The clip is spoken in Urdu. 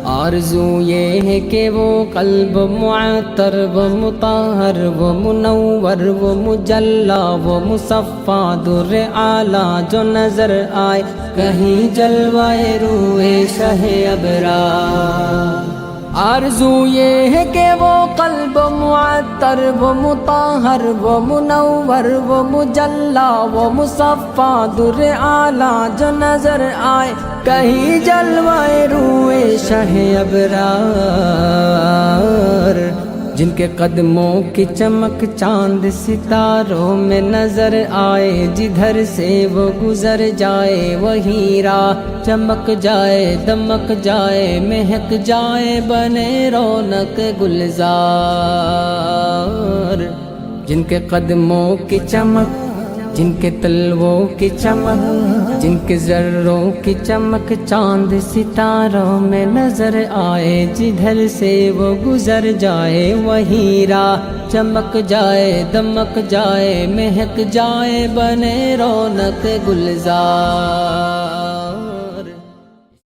آرزو یہ ہے کہ وہ قلب معطر و مطہر و منور و مجلا و مصفا در اعلیٰ جو نظر آئے کہیں جلوائے روئے شہ ابرار۔ آرزو یہ ہے کہ وہ قلب معطر و مطہر و منور و مجلا و مصفا در اعلیٰ جو نظر آئے کہیں جلوائے روئے شہ ابرار، جن کے قدموں کی چمک چاند ستاروں میں نظر آئے، جدھر سے وہ گزر جائے وہی راہ چمک جائے، دمک جائے، مہک جائے، بنے رونق گلزار۔ جن کے قدموں کی چمک، جن کے تلووں کی چمک، جن کے ذروں کی چمک چاند ستاروں میں نظر آئے، جدھر سے وہ گزر جائے وہی راہ چمک جائے، دمک جائے، مہک جائے، بنے رونق گلزار۔